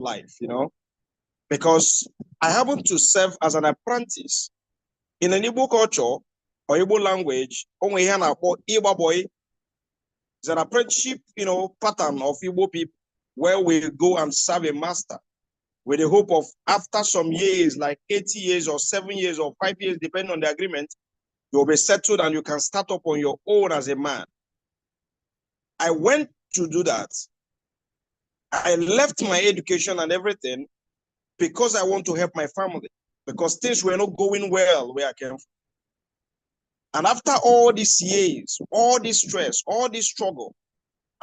life, because I happen to serve as an apprentice in an Igbo culture or Igbo language. Only here now called Igbo boy. It's an apprenticeship, pattern of Igbo people where we go and serve a master with the hope of after some years, like 80 years or 7 years or 5 years, depending on the agreement, you'll be settled and you can start up on your own as a man. I went to do that. I left my education and everything because I want to help my family, because things were not going well where I came from. And after all these years, all this stress, all this struggle,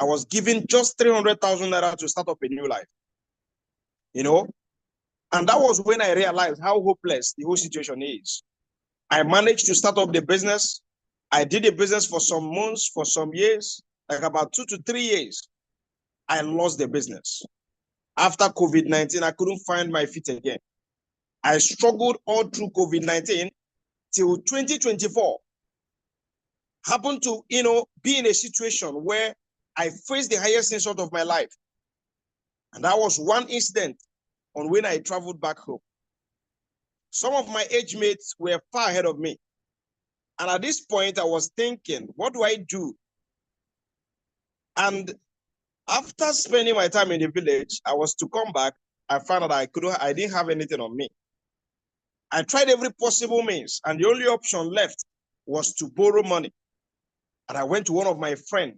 I was given just 300,000 naira to start up a new life. And that was when I realized how hopeless the whole situation is. I managed to start up the business. I did the business for some months, for some years, like about 2 to 3 years. I lost the business. After COVID-19, I couldn't find my feet again. I struggled all through COVID-19 till 2024. Happened to, be in a situation where I faced the highest insult of my life. And that was one incident on when I traveled back home. Some of my age mates were far ahead of me. And at this point, I was thinking, what do I do? And after spending my time in the village, I was to come back. I found out I didn't have anything on me. I tried every possible means, and the only option left was to borrow money. And I went to one of my friends.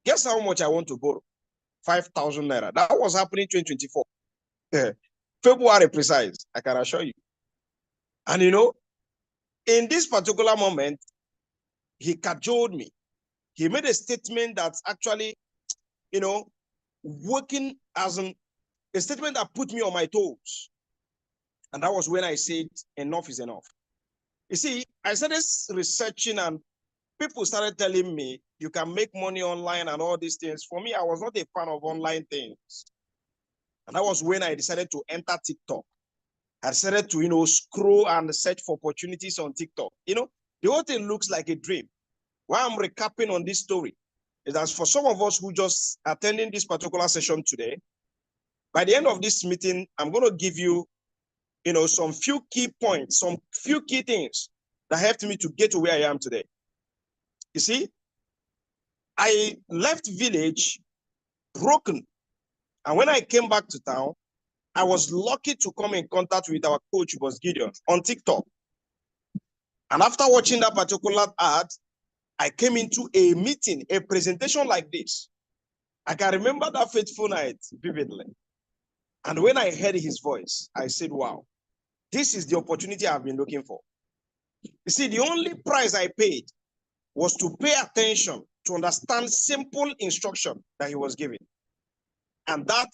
Guess how much I want to borrow? 5,000 naira. That was happening in 2024. February precise, I can assure you. And in this particular moment, he cajoled me. He made a statement that's actually, working as a statement that put me on my toes. And that was when I said, enough is enough. You see, I started researching and people started telling me you can make money online and all these things. For me, I was not a fan of online things. And that was when I decided to enter TikTok. I decided to, scroll and search for opportunities on TikTok. The whole thing looks like a dream. Why I'm recapping on this story is that for some of us who just attending this particular session today, by the end of this meeting, I'm going to give you, some few key points, some few key things that helped me to get to where I am today. You see, I left village broken. And when I came back to town, I was lucky to come in contact with our coach, Boss Gideon, on TikTok. And after watching that particular ad, I came into a meeting, a presentation like this. I can remember that fateful night vividly. And when I heard his voice, I said, wow, this is the opportunity I've been looking for. You see, the only price I paid was to pay attention to understand simple instruction that he was giving. And that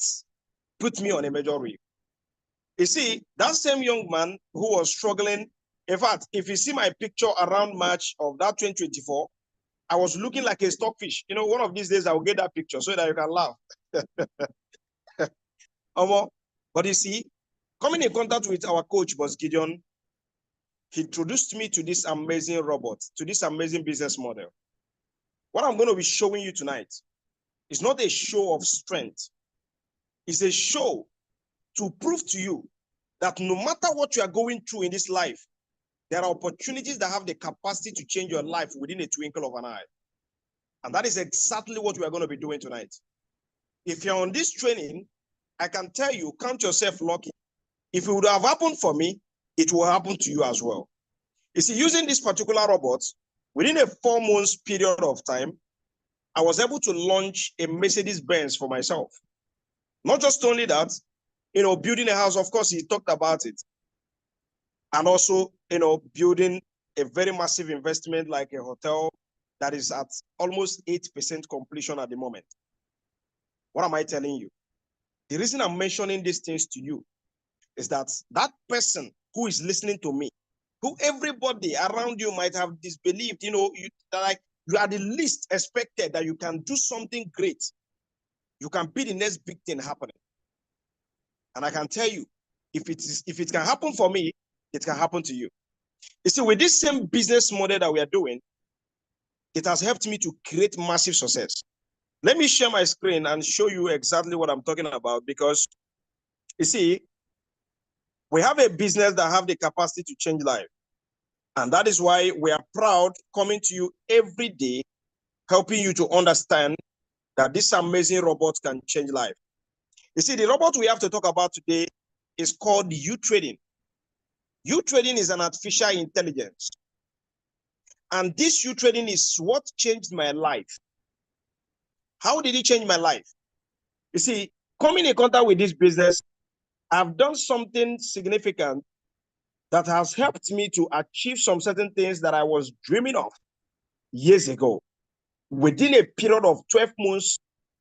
put me on a major reef. You see, that same young man who was struggling, in fact, if you see my picture around March of that 2024, I was looking like a stockfish. One of these days I will get that picture so that you can laugh. But you see, coming in contact with our coach, Boss Gideon, he introduced me to this amazing robot, to this amazing business model. What I'm going to be showing you tonight is not a show of strength. It's a show to prove to you that no matter what you are going through in this life, there are opportunities that have the capacity to change your life within a twinkle of an eye. And that is exactly what we are going to be doing tonight. If you're on this training, I can tell you, count yourself lucky. If it would have happened for me, it will happen to you as well. You see, using this particular robot, within a 4 months period of time, I was able to launch a Mercedes-Benz for myself. Not just only that, building a house, of course, he talked about it. And also, building a very massive investment like a hotel that is at almost 8% completion at the moment. What am I telling you? The reason I'm mentioning these things to you is that that person who is listening to me, who everybody around you might have disbelieved, you are the least expected that you can do something great. You can be the next big thing happening. And I can tell you, if it can happen for me, it can happen to you. You see, with this same business model that we are doing, it has helped me to create massive success. Let me share my screen and show you exactly what I'm talking about, because You see, we have a business that have the capacity to change life. And that is why we are proud coming to you every day, helping you to understand that this amazing robot can change life. You see, the robot we have to talk about today is called UTrading. UTrading is an artificial intelligence. And this UTrading is what changed my life. How did it change my life? You see, coming in contact with this business, I've done something significant that has helped me to achieve some certain things that I was dreaming of years ago within a period of 12 months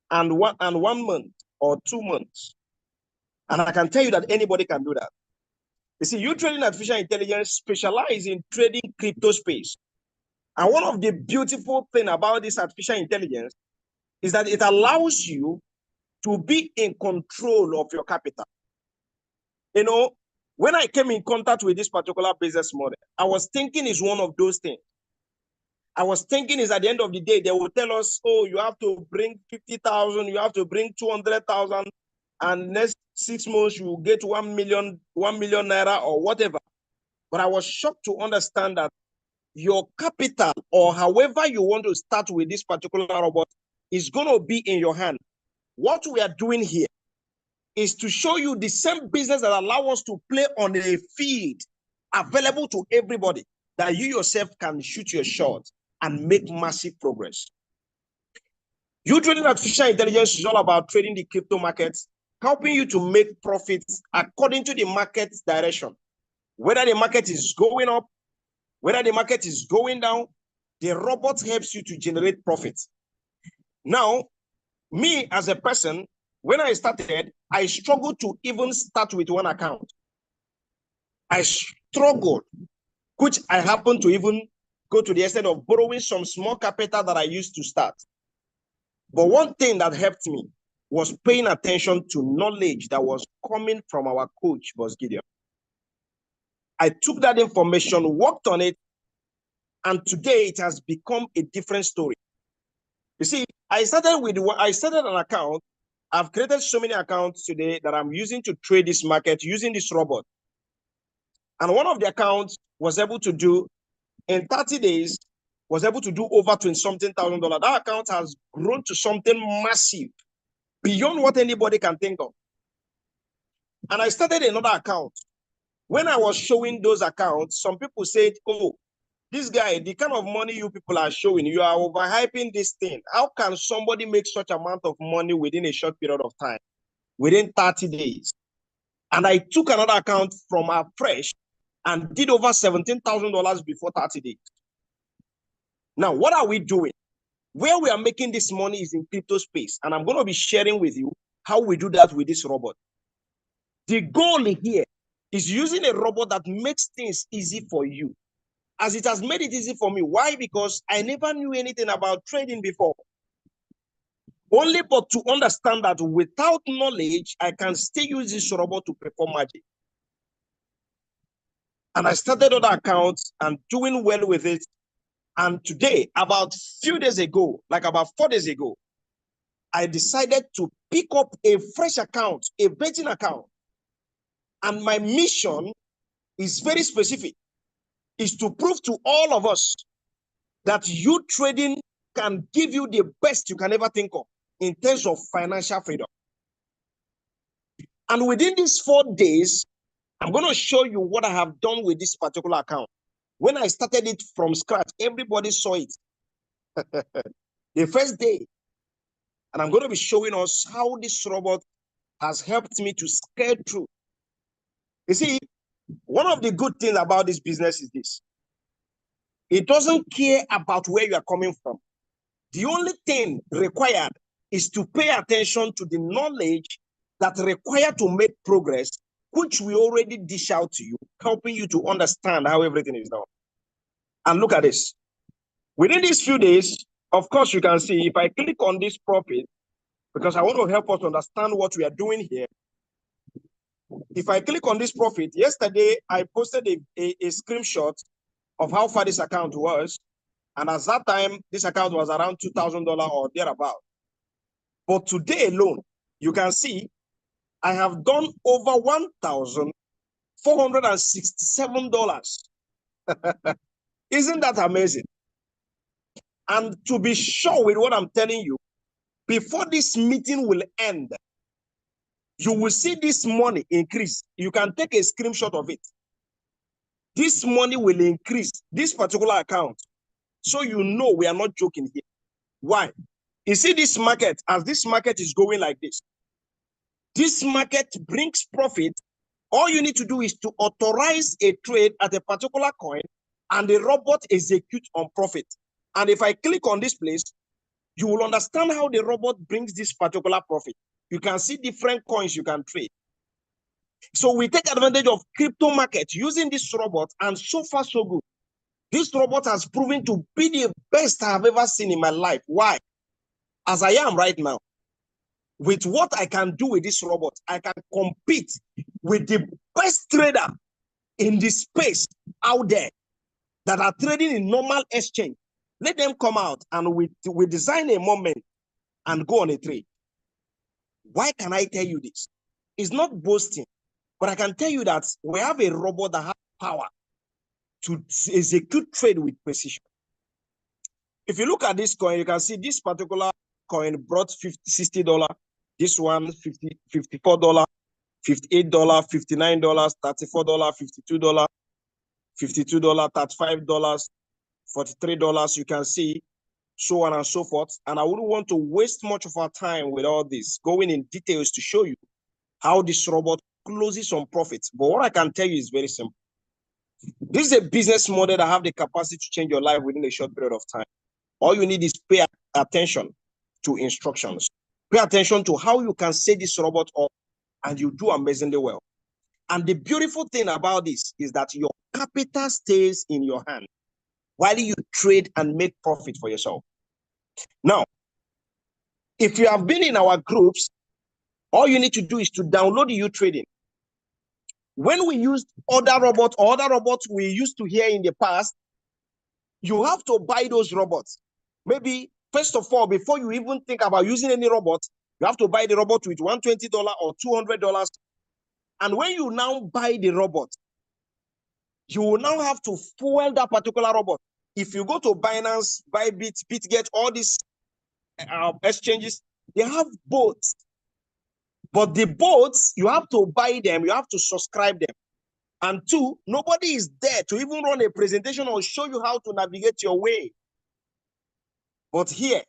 and 1 month or 2 months. And I can tell you that anybody can do that. You see, UTrading artificial intelligence specializes in trading crypto space. And one of the beautiful things about this artificial intelligence is that it allows you to be in control of your capital. You know, when I came in contact with this particular business model, I was thinking it's one of those things. I was thinking is at the end of the day, they will tell us, oh, you have to bring 50,000, you have to bring 200,000, and next 6 months you will get 1 million naira or whatever. But I was shocked to understand that your capital or however you want to start with this particular robot is going to be in your hand. What we are doing here is to show you the same business that allow us to play on a field available to everybody, that you yourself can shoot your shot and make massive progress. UTrading artificial intelligence is all about trading the crypto markets, helping you to make profits according to the market's direction. Whether the market is going up, whether the market is going down, the robot helps you to generate profits. Now, me as a person, when I started, I struggled to even start with one account. I struggled, which I happened to even go to the extent of borrowing some small capital that I used to start. But one thing that helped me was paying attention to knowledge that was coming from our coach, Boss Gideon. I took that information, worked on it, and today it has become a different story. You see, I started an account. I've created so many accounts today that I'm using to trade this market using this robot. And one of the accounts was able to do, in 30 days, was able to do over $20-something thousand. That account has grown to something massive, beyond what anybody can think of. And I started another account. When I was showing those accounts, some people said, oh, this guy, the kind of money you people are showing, you are overhyping this thing. How can somebody make such amount of money within a short period of time, within 30 days? And I took another account from afresh and did over $17,000 before 30 days. Now, what are we doing? Where we are making this money is in crypto space. And I'm going to be sharing with you how we do that with this robot. The goal here is using a robot that makes things easy for you, as it has made it easy for me. Why? Because I never knew anything about trading before. Only but to understand that without knowledge, I can still use this robot to perform magic. And I started other accounts and doing well with it. And today, about few days ago, like about 4 days ago, I decided to pick up a fresh account, a betting account. And my mission is very specific, is to prove to all of us that UTrading can give you the best you can ever think of in terms of financial freedom. And within these 4 days, I'm going to show you what I have done with this particular account. When I started it from scratch, everybody saw it the first day. And I'm going to be showing us how this robot has helped me to scale through. You see, one of the good things about this business is this. It doesn't care about where you are coming from. The only thing required is to pay attention to the knowledge that required to make progress, which we already dish out to you, helping you to understand how everything is done. And look at this. Within these few days, of course, you can see if I click on this profit, because I want to help us understand what we are doing here. If I click on this profit, yesterday I posted a screenshot of how far this account was. And at that time, this account was around $2,000 or thereabout. But today alone, you can see I have done over $1,467. Isn't that amazing? And to be sure with what I'm telling you, before this meeting will end, you will see this money increase. You can take a screenshot of it. This money will increase, this particular account. So you know we are not joking here. Why? You see this market, as this market is going like this market brings profit. All you need to do is to authorize a trade at a particular coin and the robot executes on profit. And if I click on this place, you will understand how the robot brings this particular profit. You can see different coins you can trade. So we take advantage of crypto market using this robot, and so far so good. This robot has proven to be the best I have ever seen in my life. Why? As I am right now, with what I can do with this robot, I can compete with the best trader in the space out there that are trading in normal exchange. Let them come out and we design a moment and go on a trade. Why can I tell you this? It's not boasting, but I can tell you that we have a robot that has power to execute trade with precision. If you look at this coin, you can see this particular coin brought $60. This one, $54, $58, $59, $34, $52, $35, $43. You can see so on and so forth. And I wouldn't want to waste much of our time with all this, going in details to show you how this robot closes on profits. But what I can tell you is very simple. This is a business model that have the capacity to change your life within a short period of time. All you need is pay attention to instructions. Pay attention to how you can set this robot up, and you do amazingly well. And the beautiful thing about this is that your capital stays in your hand while you trade and make profit for yourself. Now, if you have been in our groups, all you need to do is to download the UTrading. When we used other robots we used to hear in the past, you have to buy those robots. Maybe, first of all, before you even think about using any robot, you have to buy the robot with $120 or $200. And when you now buy the robot, you will now have to fuel that particular robot. If you go to Binance, Bybit, BitGet, all these exchanges, they have bots. But the bots, you have to buy them, you have to subscribe them. And two, nobody is there to even run a presentation or show you how to navigate your way. But here,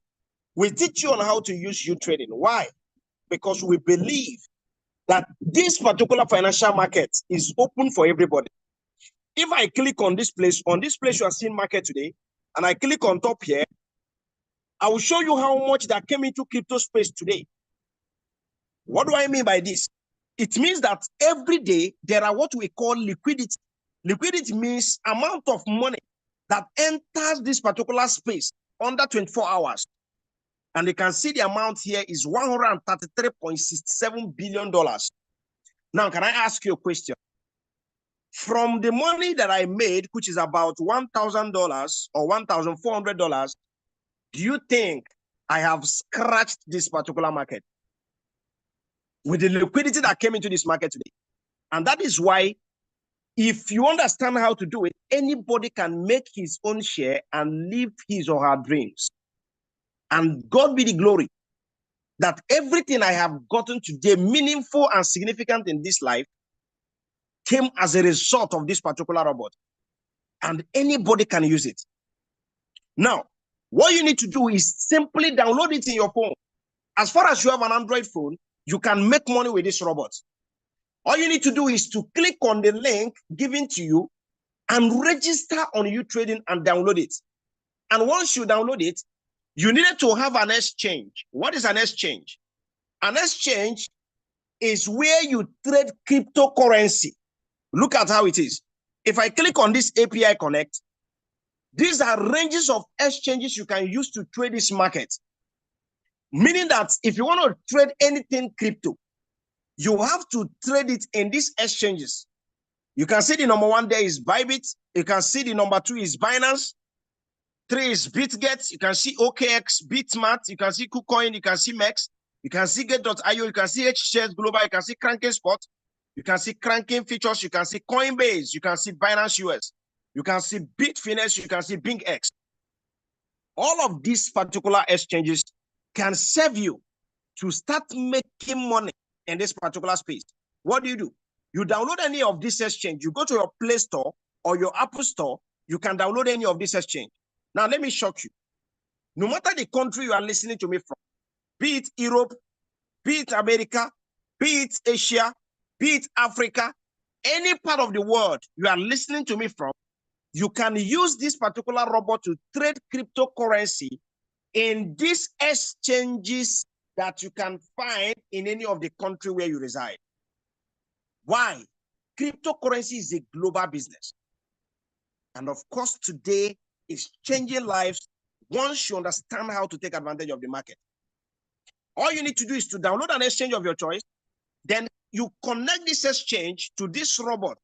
we teach you on how to use UTrading. Why? Because we believe that this particular financial market is open for everybody. If I click on this place you are seeing market today, and I click on top here, I will show you how much that came into crypto space today. What do I mean by this? It means that every day there are what we call liquidity. Liquidity means amount of money that enters this particular space under 24 hours. And you can see the amount here is $133.67 billion. Now, can I ask you a question? From the money that I made, which is about $1,000 or $1,400, do you think I have scratched this particular market with the liquidity that came into this market today? And that is why, if you understand how to do it, anybody can make his own share and live his or her dreams. And God be the glory that everything I have gotten today, meaningful and significant in this life, came as a result of this particular robot. And anybody can use it. Now, what you need to do is simply download it in your phone. As far as you have an Android phone, you can make money with this robot. All you need to do is to click on the link given to you and register on UTrading and download it. And once you download it, you needed to have an exchange. What is an exchange? An exchange is where you trade cryptocurrency. Look at how it is. If I click on this API Connect, these are ranges of exchanges you can use to trade this market. Meaning that if you want to trade anything crypto, you have to trade it in these exchanges. You can see the number one there is Bybit. You can see the number two is Binance. 3 is BitGet. You can see OKX, Bitmart. You can see KuCoin. You can see MEX. You can see Get.io, you can see HShares Global, you can see Cranking Spot, you can see Cranking Features, you can see Coinbase, you can see Binance US, you can see Bitfinex, you can see BingX. All of these particular exchanges can serve you to start making money in this particular space. What do? You download any of this exchange, you go to your Play Store or your Apple Store, you can download any of this exchange. Now, let me shock you. No matter the country you are listening to me from, be it Europe, be it America, be it Asia, be it Africa, any part of the world you are listening to me from, you can use this particular robot to trade cryptocurrency in these exchanges that you can find in any of the country where you reside. Why? Cryptocurrency is a global business. And of course, today is changing lives once you understand how to take advantage of the market. All you need to do is to download an exchange of your choice. Then you connect this exchange to this robot,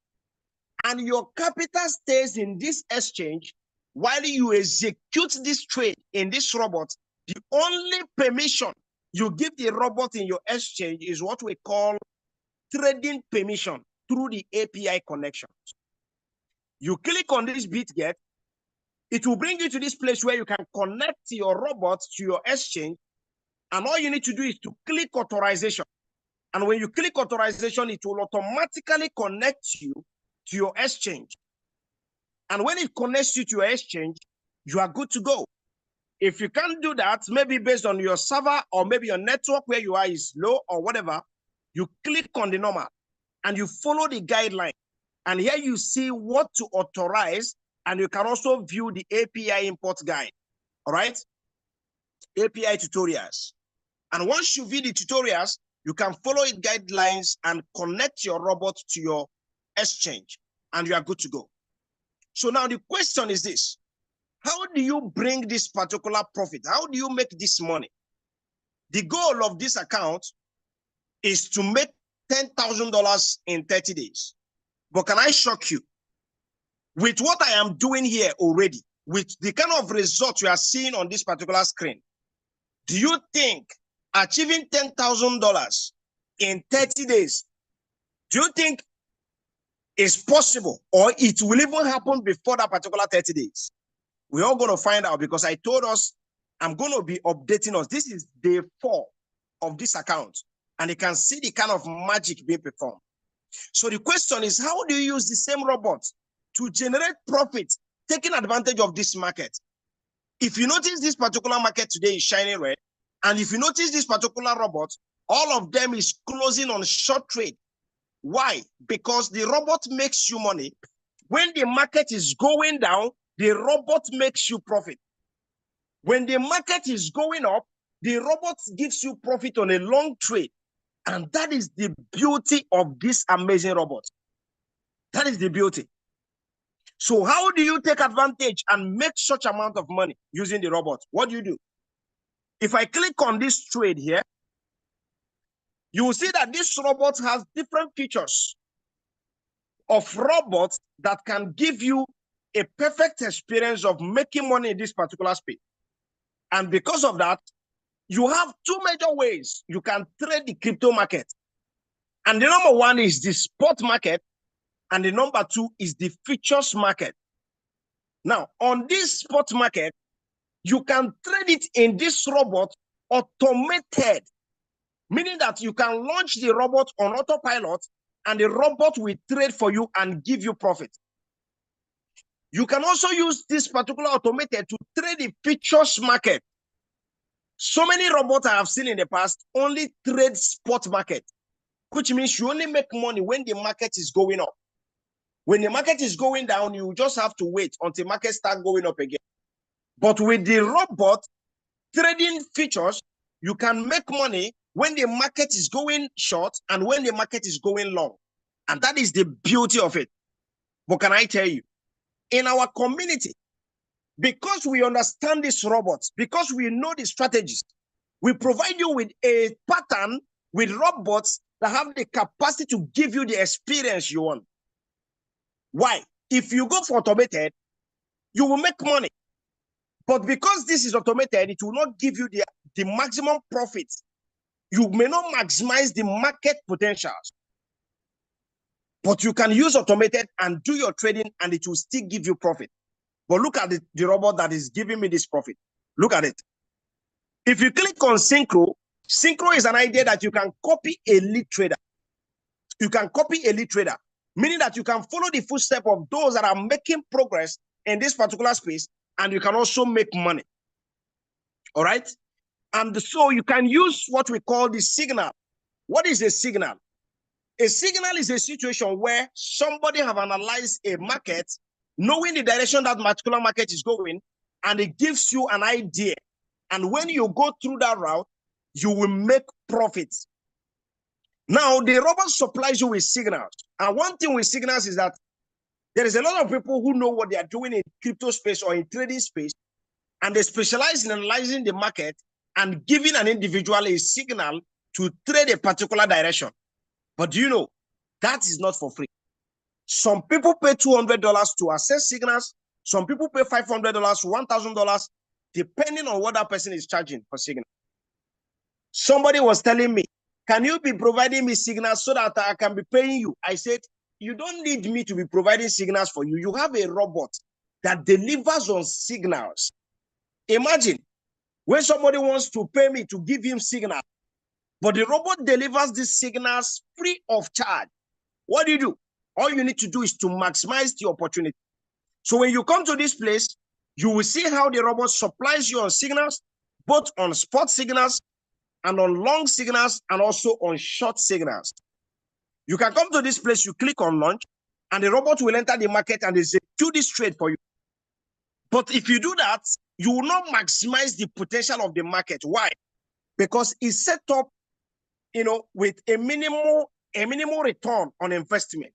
and your capital stays in this exchange while you execute this trade in this robot. The only permission you give the robot in your exchange is what we call trading permission through the API connections. You click on this BitGet, it will bring you to this place where you can connect your robot to your exchange, and all you need to do is to click authorization. And when you click authorization, it will automatically connect you to your exchange. And when it connects you to your exchange, you are good to go. If you can't do that, maybe based on your server or maybe your network where you are is low or whatever, you click on the normal and you follow the guideline. And here you see what to authorize, and you can also view the API import guide. All right? API tutorials. And once you view the tutorials, you can follow it guidelines and connect your robot to your exchange, and you are good to go. So now the question is this: how do you bring this particular profit? How do you make this money? The goal of this account is to make $10,000 in 30 days. But can I shock you? With what I am doing here already, with the kind of results you are seeing on this particular screen, do you think achieving $10,000 in 30 days, do you think is possible, or it will even happen before that particular 30 days? We're all going to find out, because I told us I'm going to be updating us. This is day 4 of this account, and you can see the kind of magic being performed. So the question is, how do you use the same robot to generate profit, taking advantage of this market? If you notice, this particular market today is shining red, and if you notice this particular robot, all of them is closing on short trade. Why? Because the robot makes you money. When the market is going down, the robot makes you profit. When the market is going up, the robot gives you profit on a long trade. And that is the beauty of this amazing robot. That is the beauty. So how do you take advantage and make such amount of money using the robot? What do? If I click on this trade here, you will see that this robot has different features of robots that can give you a perfect experience of making money in this particular space. And because of that, you have 2 major ways you can trade the crypto market. And the number 1 is the spot market, and the number 2 is the futures market. Now, on this spot market, you can trade it in this robot automated, meaning that you can launch the robot on autopilot and the robot will trade for you and give you profit. You can also use this particular automated to trade the futures market. So many robots I have seen in the past only trade spot market, which means you only make money when the market is going up. When the market is going down, you just have to wait until market start going up again. But with the robot trading futures, you can make money when the market is going short and when the market is going long. And that is the beauty of it. But can I tell you, in our community, because we understand these robots, because we know the strategies, we provide you with a pattern with robots that have the capacity to give you the experience you want. Why? If you go for automated, you will make money. But because this is automated, it will not give you the maximum profit You may not maximize the market potentials, but you can use automated and do your trading and it will still give you profit. But look at the robot that is giving me this profit. Look at it. If you click on Synchro, Synchro is an idea that you can copy a lead trader. You can copy a lead trader, meaning that you can follow the footsteps of those that are making progress in this particular space, and you can also make money. All right? And so you can use what we call the signal. What is a signal? A signal is a situation where somebody have analyzed a market, knowing the direction that particular market is going, and it gives you an idea. And when you go through that route, you will make profits. Now, the robot supplies you with signals. And one thing with signals is that there is a lot of people who know what they are doing in crypto space or in trading space, and they specialize in analyzing the market and giving an individual a signal to trade a particular direction. But do you know, that is not for free. Some people pay $200 to access signals. Some people pay $500, $1,000, depending on what that person is charging for signal. Somebody was telling me, can you be providing me signals so that I can be paying you? I said, you don't need me to be providing signals for you. You have a robot that delivers on signals. Imagine when somebody wants to pay me to give him signal, but the robot delivers these signals free of charge. What do? All you need to do is to maximize the opportunity. So when you come to this place, you will see how the robot supplies you on signals, both on spot signals and on long signals and also on short signals. You can come to this place, you click on launch, and the robot will enter the market and execute this trade for you. But if you do that, you will not maximize the potential of the market. Why? Because it's set up, with a minimal return on investment.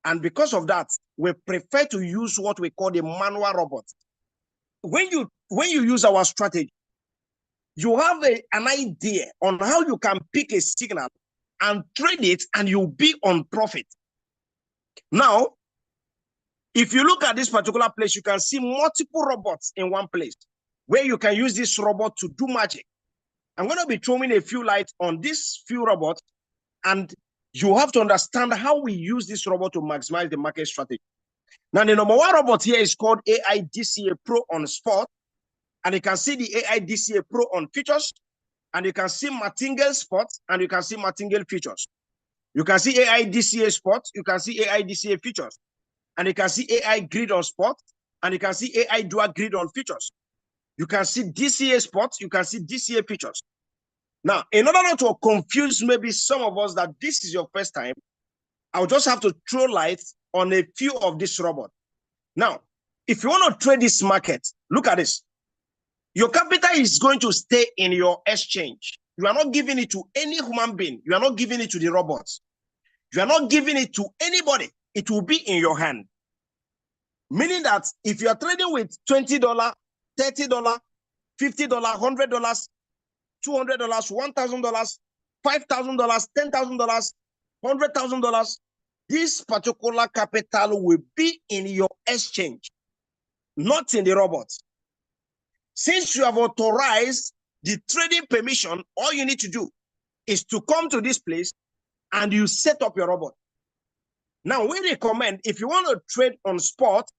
And because of that, we prefer to use what we call the manual robot. When you use our strategy, you have an idea on how you can pick a signal and trade it, and you'll be on profit. Now, if you look at this particular place, you can see multiple robots in one place where you can use this robot to do magic. I'm going to be throwing a few lights on these few robots, and you have to understand how we use this robot to maximize the market strategy. Now, the number one robot here is called AI-DCA Pro on spot, and you can see the AI-DCA Pro on futures, and you can see Martingale spot, and you can see Martingale futures. You can see AI-DCA spot, you can see AI-DCA futures, and you can see AI grid on spot, and you can see AI dual grid on futures. You can see DCA spot, you can see DCA futures. Now, in order not to confuse maybe some of us that this is your first time, I'll just have to throw light on a few of this robot. Now, if you want to trade this market, look at this. Your capital is going to stay in your exchange. You are not giving it to any human being. You are not giving it to the robots. You are not giving it to anybody. It will be in your hand. Meaning that if you are trading with $20, $30, $50, $100, $200, $1,000, $5,000, $10,000, $100,000, this particular capital will be in your exchange, not in the robots. Since you have authorized the trading permission, all you need to do is to come to this place and you set up your robot. Now, we recommend if you want to trade on spot,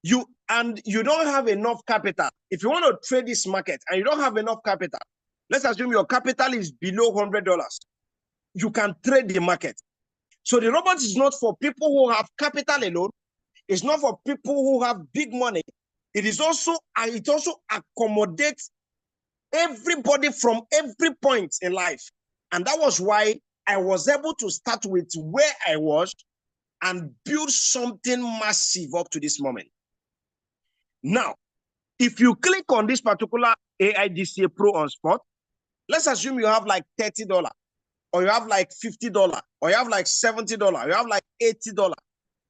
you don't have enough capital. If you want to trade this market and you don't have enough capital, let's assume your capital is below $100. You can trade the market. So the robot is not for people who have capital alone. It's not for people who have big money. It also accommodates everybody from every point in life. And that was why I was able to start with where I was and build something massive up to this moment. Now, if you click on this particular AI-DCA Pro on spot, let's assume you have like $30, or you have like $50, or you have like $70, you have like $80.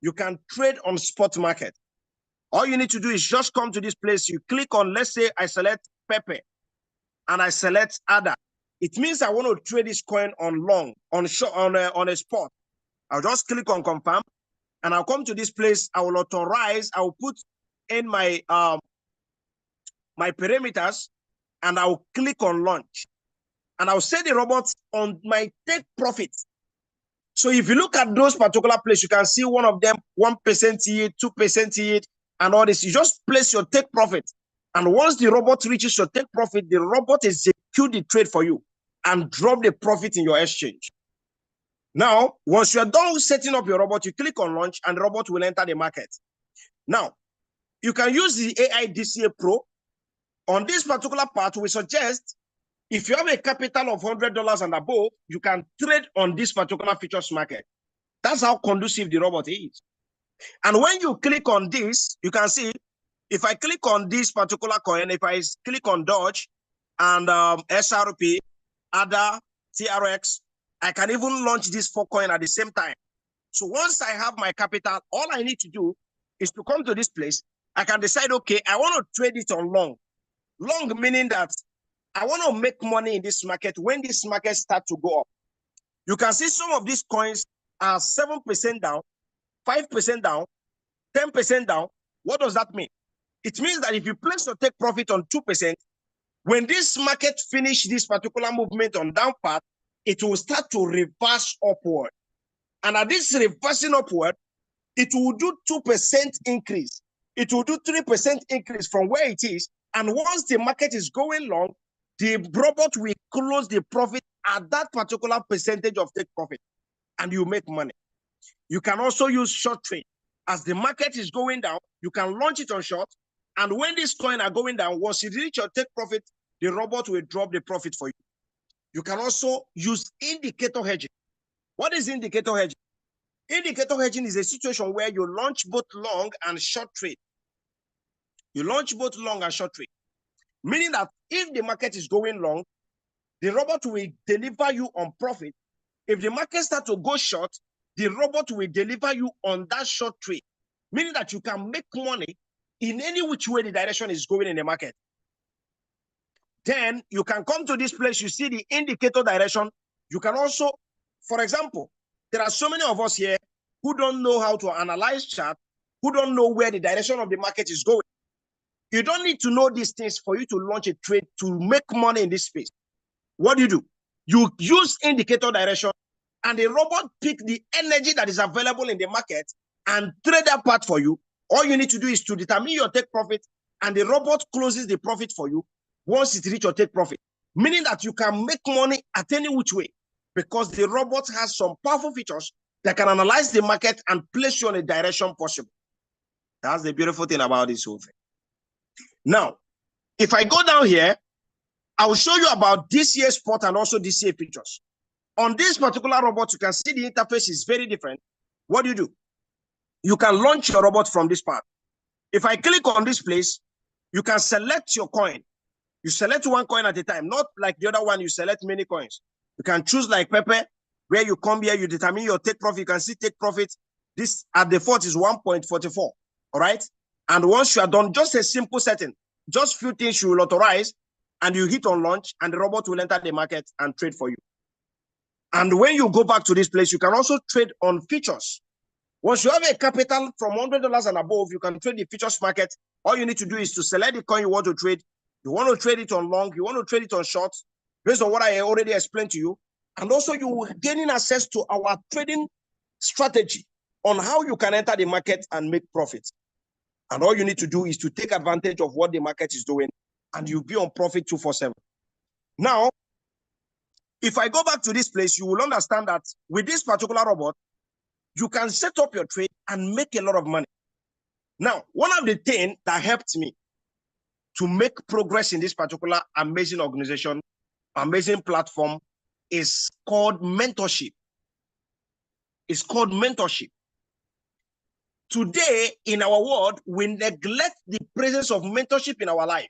You can trade on spot market. All you need to do is just come to this place. You click on, let's say I select Pepe and I select ADA. It means I want to trade this coin on long, on a spot. I'll just click on confirm and I'll come to this place. I will authorize, I will put in my my parameters and I'll click on launch. and I'll set the robot on my take profit. So if you look at those particular places, you can see one of them 1% yield, 2% yield, and all this. You just place your take profit. And once the robot reaches your take profit, the robot execute the trade for you and drop the profit in your exchange. Now, once you're done setting up your robot, you click on launch and the robot will enter the market. Now, you can use the AI DCA Pro. On this particular part, we suggest if you have a capital of $100 and above, you can trade on this particular futures market. That's how conducive the robot is. And when you click on this, you can see, if I click on this particular coin, if I click on Dodge and SRP, ADA, TRX, I can even launch this 4 coin at the same time. So once I have my capital, all I need to do is to come to this place. I can decide, okay, I want to trade it on long. Long meaning that I want to make money in this market when this market starts to go up. You can see some of these coins are 7% down, 5% down, 10% down. What does that mean? It means that if you place your take profit on 2%, when this market finish this particular movement on down path, it will start to reverse upward. And at this reversing upward, it will do 2% increase. It will do 3% increase from where it is. And once the market is going long, the robot will close the profit at that particular percentage of take profit, and you make money. You can also use short trade. As the market is going down, you can launch it on short. And when these coins are going down, once you reach your take profit, the robot will drop the profit for you. You can also use indicator hedging. What is indicator hedging? Indicator hedging is a situation where you launch both long and short trade. You launch both long and short trade, meaning that if the market is going long, the robot will deliver you on profit. If the market starts to go short, the robot will deliver you on that short trade, meaning that you can make money in any which way the direction is going in the market. Then you can come to this place, you see the indicator direction. You can also, for example, there are so many of us here who don't know how to analyze chart, who don't know where the direction of the market is going. You don't need to know these things for you to launch a trade to make money in this space. What do? You use indicator direction, and the robot pick the energy that is available in the market and trade that part for you. All you need to do is to determine your take profit, and the robot closes the profit for you once it reaches your take profit, meaning that you can make money at any which way because the robot has some powerful features that can analyze the market and place you on a direction possible. That's the beautiful thing about this whole thing. Now, if I go down here, I will show you about DCA spot and also DCA features. On this particular robot, you can see the interface is very different. What do? You can launch your robot from this part. If I click on this place, you can select your coin. You select one coin at a time, not like the other one, you select many coins. You can choose like Pepe, where you come here, you determine your take profit. You can see take profit. This at default is 1.44, all right? And once you are done, just a simple setting, just few things you will authorize, and you hit on launch, and the robot will enter the market and trade for you. And when you go back to this place, you can also trade on futures. Once you have a capital from $100 and above, you can trade the futures market. All you need to do is to select the coin you want to trade. You want to trade it on long, you want to trade it on short, based on what I already explained to you. And also you will gaining access to our trading strategy on how you can enter the market and make profits. And all you need to do is to take advantage of what the market is doing, and you'll be on profit 247. Now, if I go back to this place, you will understand that with this particular robot, you can set up your trade and make a lot of money. Now, one of the things that helped me to make progress in this particular amazing organization, amazing platform, is called mentorship. It's called mentorship. Today, in our world, we neglect the presence of mentorship in our life.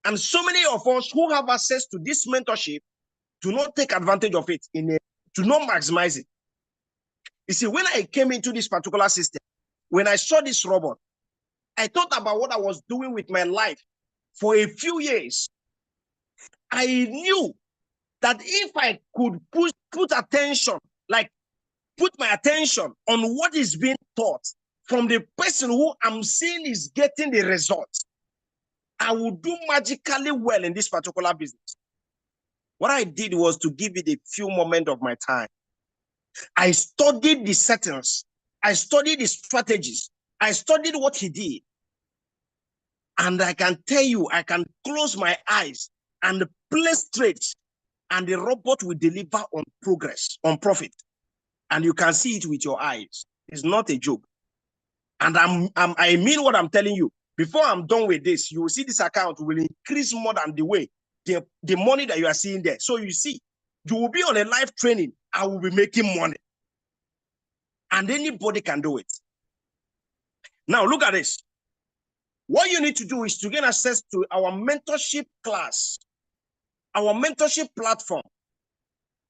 And so many of us who have access to this mentorship do not take advantage of it, do not maximize it. You see, when I came into this particular system, when I saw this robot, I thought about what I was doing with my life for a few years. I knew that if I could put attention, like put my attention on what is being taught from the person who I'm seeing is getting the results, I will do magically well in this particular business. What I did was to give it a few moments of my time. I studied the settings. I studied the strategies. I studied what he did. And I can tell you, I can close my eyes and play straight, and the robot will deliver on progress, on profit. And you can see it with your eyes. It's not a joke. And I mean what I'm telling you. Before I'm done with this, you will see this account will increase more than the way, the money that you are seeing there. So you see, you will be on a live training. I will be making money. And anybody can do it. Now, look at this. What you need to do is to get access to our mentorship class, our mentorship platform.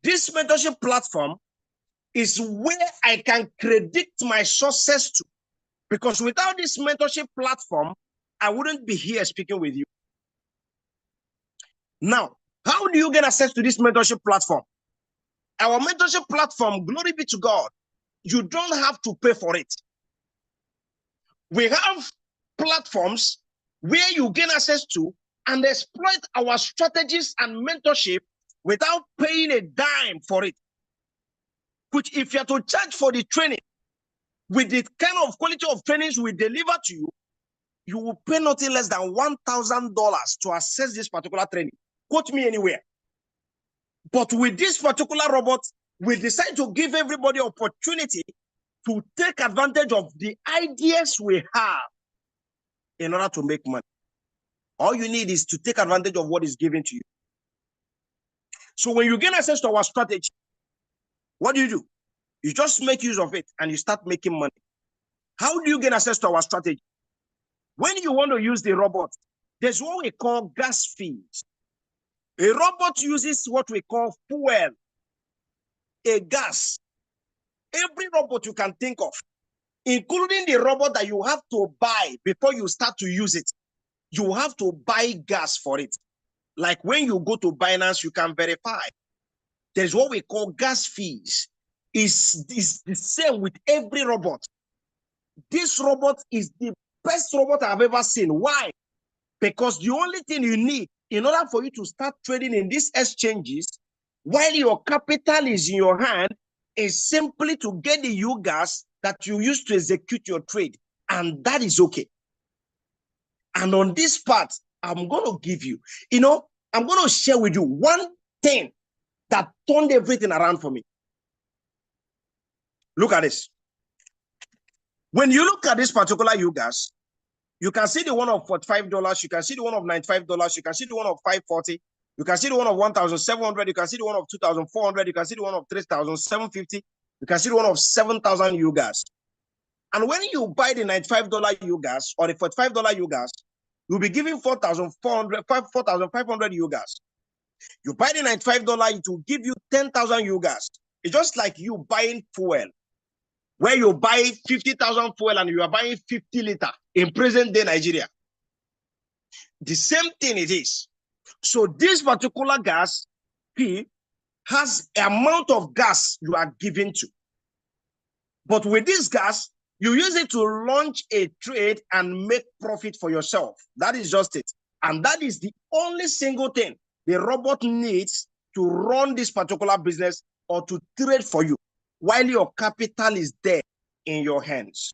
This mentorship platform is where I can predict my success to. Because without this mentorship platform, I wouldn't be here speaking with you. Now, how do you get access to this mentorship platform? Our mentorship platform, glory be to God, you don't have to pay for it. We have platforms where you gain access to and exploit our strategies and mentorship without paying a dime for it. Which, if you are to charge for the training with the kind of quality of trainings we deliver to you, you will pay nothing less than $1,000 to access this particular training. Quote me anywhere. But with this particular robot, we decide to give everybody opportunity to take advantage of the ideas we have in order to make money. All you need is to take advantage of what is given to you. So when you gain access to our strategy, what do? You just make use of it and you start making money. How do you gain access to our strategy? When you want to use the robot, there's what we call gas fees. A robot uses what we call fuel, a gas. Every robot you can think of, including the robot that you have to buy before you start to use it, you have to buy gas for it. Like when you go to Binance, you can verify. There's what we call gas fees. It's the same with every robot. This robot is the best robot I've ever seen. Why? Because the only thing you need in order for you to start trading in these exchanges, while your capital is in your hand, is simply to get the UGAS that you use to execute your trade. And that is okay. And on this part, I'm going to give you, I'm going to share with you one thing that turned everything around for me. Look at this. When you look at this particular UGAS, you can see the one of $45, you can see the one of $95, you can see the one of $540, you can see the one of $1,700, you can see the one of $2,400, you can see the one of $3,750, you can see the one of $7,000 UGAS. And when you buy the $95 UGAS or the $45 UGAS, you'll be giving $4,500 UGAS. You buy the $95, it will give you 10,000 UGAS. It's just like you buying fuel, where you buy 50,000 fuel and you are buying 50 liters in present day Nigeria. The same thing it is. So this particular gas fee has an amount of gas you are given to. But with this gas, you use it to launch a trade and make profit for yourself. That is just it. And that is the only single thing the robot needs to run this particular business or to trade for you while your capital is there in your hands.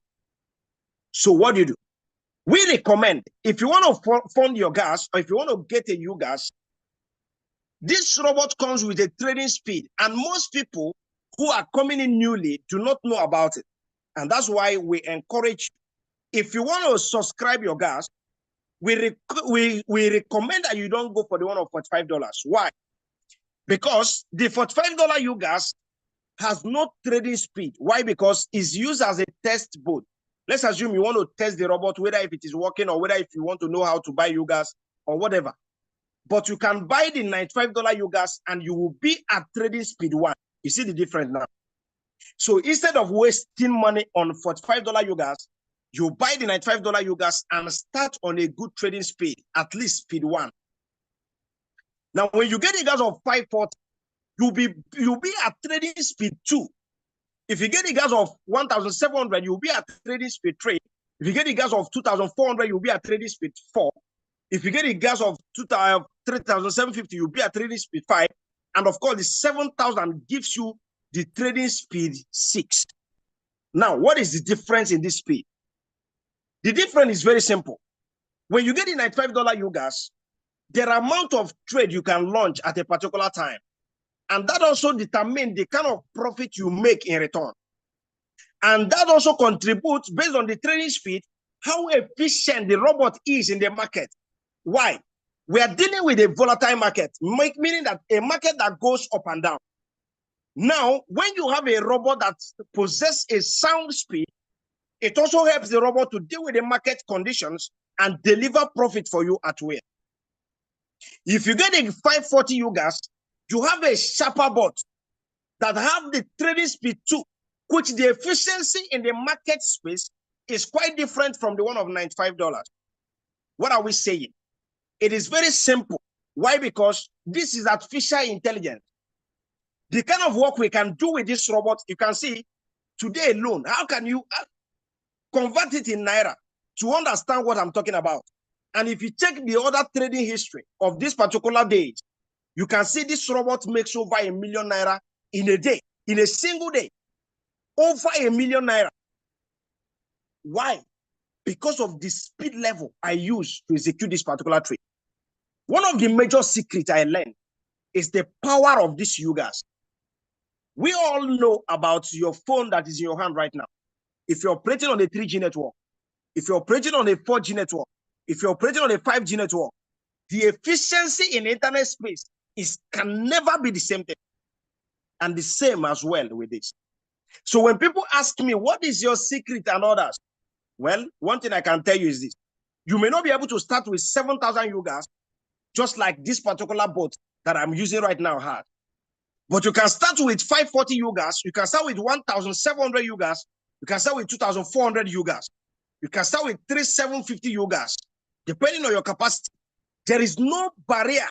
So what do? We recommend, if you want to fund your gas or if you want to get a UGAS, this robot comes with a trading speed. And most people who are coming in newly do not know about it. And that's why we encourage, if you want to subscribe your gas, we recommend that you don't go for the one of $45. Why? Because the $45 UGAS has no trading speed. Why? Because it's used as a test boat. Let's assume you want to test the robot, whether if it is working or whether if you want to know how to buy UGAS or whatever. But you can buy the $95 UGAS and you will be at trading speed 1. You see the difference now? So instead of wasting money on $45 UGAS, you buy the $95 UGAS and start on a good trading speed, at least speed 1. Now, when you get a gas of $540, you'll be at trading speed 2. If you get a gas of $1,700, you'll be at trading speed 3. If you get a gas of $2,400, you'll be at trading speed 4. If you get a gas of $3,750, you'll be at trading speed 5. And of course, the 7,000 gives you the trading speed 6. Now, what is the difference in this speed? The difference is very simple. When you get the $95 UGAS, there are amount of trade you can launch at a particular time. And that also determines the kind of profit you make in return. And that also contributes, based on the trading speed, how efficient the robot is in the market. Why? We are dealing with a volatile market, meaning that a market that goes up and down. Now, when you have a robot that possesses a sound speed, it also helps the robot to deal with the market conditions and deliver profit for you at will. If you get a 540 UGAS, you have a sharper bot that have the trading speed too, which the efficiency in the market space is quite different from the one of $95. What are we saying? It is very simple. Why? Because this is artificial intelligence. The kind of work we can do with this robot, you can see today alone. How can you convert it in Naira to understand what I'm talking about? And if you check the other trading history of this particular day, you can see this robot makes over ₦1 million in a day, in a single day, over ₦1 million. Why? Because of the speed level I use to execute this particular trade. One of the major secrets I learned is the power of this UGAS. We all know about your phone that is in your hand right now. If you're operating on a 3G network, if you're operating on a 4G network, if you're operating on a 5G network, the efficiency in internet space can never be the same thing. And the same as well with this. So when people ask me, what is your secret and others? Well, one thing I can tell you is this. You may not be able to start with 7,000 UGAS, just like this particular bot that I'm using right now had. But you can start with 540 UGAS, you can start with 1,700 UGAS, you can start with 2,400 UGAS, you can start with 3,750 UGAS, depending on your capacity. There is no barrier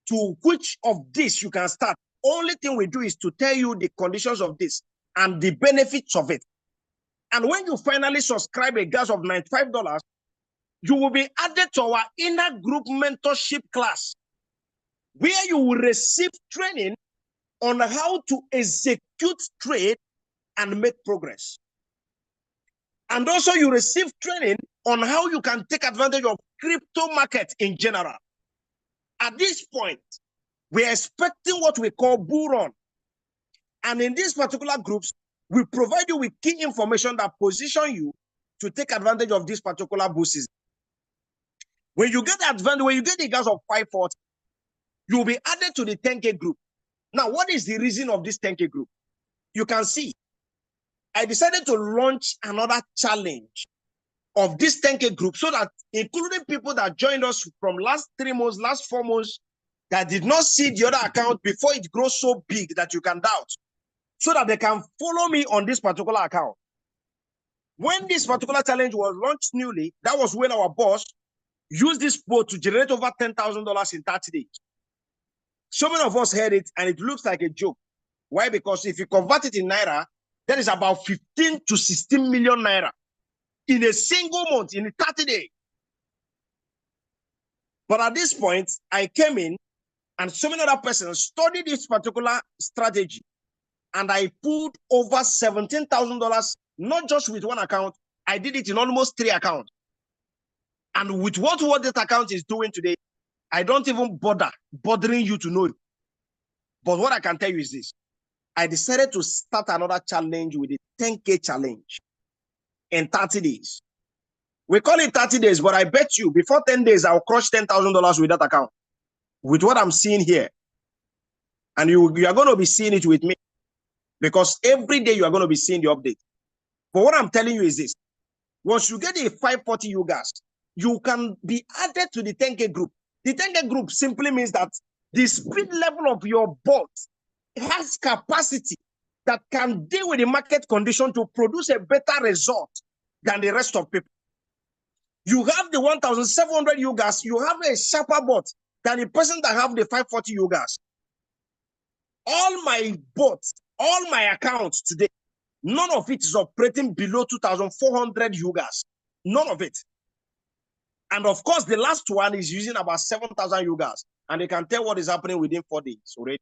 to which of this you can start. Only thing we do is to tell you the conditions of this and the benefits of it. And when you finally subscribe a gas of $95, you will be added to our inner group mentorship class, where you will receive training on how to execute trade and make progress. And also you receive training on how you can take advantage of crypto market in general. At this point, we are expecting what we call bull run. And in these particular groups, we provide you with key information that position you to take advantage of this particular bull season. When you get the advantage, when you get the gas of 540, you'll be added to the 10K group. Now, what is the reason of this 10K group? You can see, I decided to launch another challenge of this 10K group so that including people that joined us from last 3 months, last 4 months, that did not see the other account before it grows so big that you can doubt, so that they can follow me on this particular account. When this particular challenge was launched newly, that was when our boss used this boat to generate over $10,000 in 30 days. So many of us heard it and it looks like a joke. Why? Because if you convert it in Naira, that is about 15 to 16 million Naira in a single month, in 30 days. But at this point, I came in and so many other persons studied this particular strategy. And I pulled over $17,000, not just with one account. I did it in almost 3 accounts. And with what that account is doing today, I don't even bothering you to know it. But what I can tell you is this. I decided to start another challenge with a 10K challenge in 30 days. We call it 30 days, but I bet you before 10 days, I'll crush $10,000 with that account. With what I'm seeing here. And you are going to be seeing it with me. Because every day you are going to be seeing the update. But what I'm telling you is this. Once you get a 540 UGAS, you can be added to the 10K group. The 10K group simply means that the speed level of your bot has capacity that can deal with the market condition to produce a better result than the rest of people. You have the 1,700 UGAS, you have a sharper bot than the person that have the 540 UGAS. All my bots, all my accounts today, none of it is operating below 2,400 UGAS. None of it. And of course, the last one is using about 7,000 UGAS. And they can tell what is happening within 4 days already.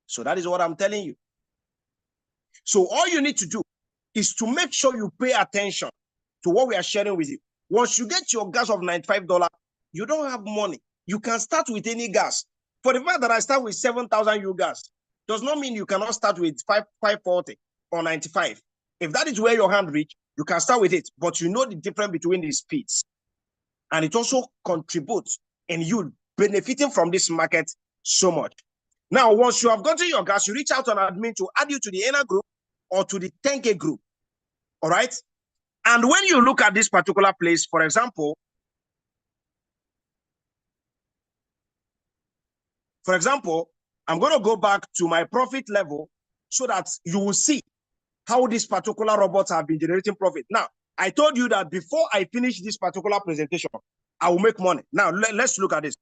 So that is what I'm telling you. So all you need to do is to make sure you pay attention to what we are sharing with you. Once you get your gas of $95, you don't have money. You can start with any gas. For the fact that I start with 7,000 U gas does not mean you cannot start with 540 or 95. If that is where your hand reach, you can start with it, but you know the difference between the speeds. And it also contributes in you benefiting from this market so much. Now, once you have gotten your gas, you reach out to an admin to add you to the inner group or to the 10K group. All right. And when you look at this particular place, for example, I'm going to go back to my profit level so that you will see how these particular robots have been generating profit. Now, I told you that before I finish this particular presentation, I will make money. Now, let's look at this.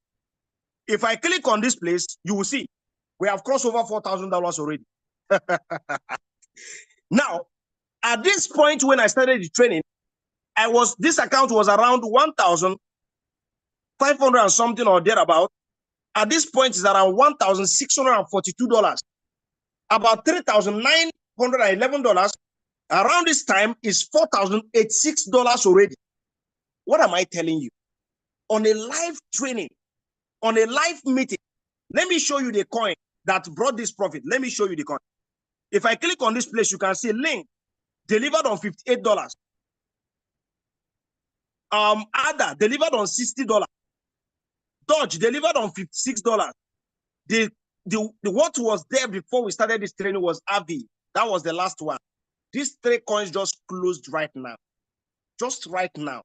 If I click on this place, you will see we have crossed over $4,000 already. Now, at this point when I started the training, this account was around 1,500 and something or thereabout. At this point, it's around $1,642. About $3,911. Around this time is $4,086 already. What am I telling you? On a live training, on a live meeting, let me show you the coin that brought this profit. Let me show you the coin. If I click on this place, you can see link delivered on $58. ADA delivered on $60. Dodge delivered on $56. The what was there before we started this training was AVI. That was the last one. These three coins just closed right now. Just right now.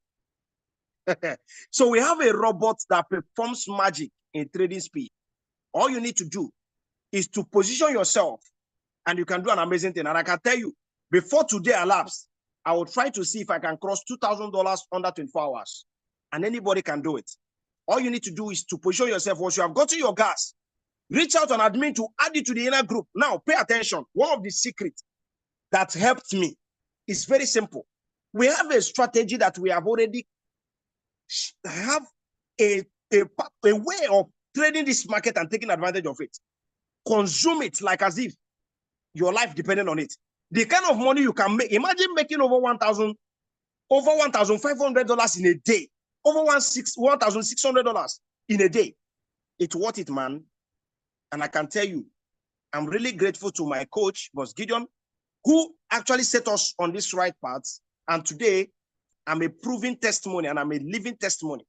So we have a robot that performs magic in trading speed. All you need to do is to position yourself and you can do an amazing thing. And I can tell you, before today elapsed, I will try to see if I can cross $2,000 under 24 hours. And anybody can do it. All you need to do is to position yourself. Once you have gotten your gas, reach out to an admin to add you to the inner group. Now, pay attention. One of the secrets that helped me is very simple. We have a strategy that we have already have a way of trading this market and taking advantage of it. Consume it like as if your life depended on it. The kind of money you can make, imagine making over $1,500 in a day, over $1,600 in a day. It's worth it, man. And I can tell you, I'm really grateful to my coach, Boss Gideon, who actually set us on this right path. And today, I'm a proven testimony and I'm a living testimony.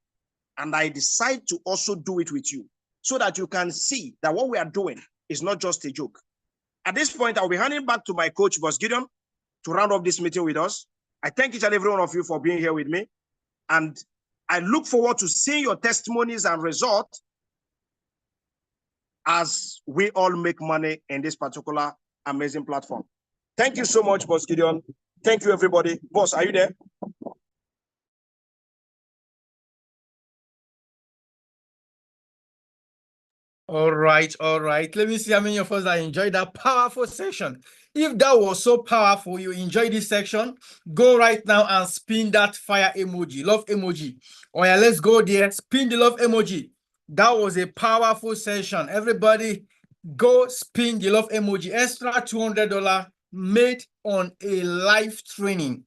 And I decide to also do it with you so that you can see that what we are doing is not just a joke. At this point, I'll be handing back to my coach, Boss Gideon, to round up this meeting with us. I thank each and every one of you for being here with me. And I look forward to seeing your testimonies and results as we all make money in this particular amazing platform. Thank you so much, Boss Gideon. Thank you, everybody. Boss, are you there? All right. Let me see how many of us that enjoyed that powerful session. If that was so powerful, you enjoyed this section, go right now and spin that fire emoji, love emoji. Oh yeah, let's go there. Spin the love emoji. That was a powerful session. Everybody, go spin the love emoji. Extra $200 made on a live training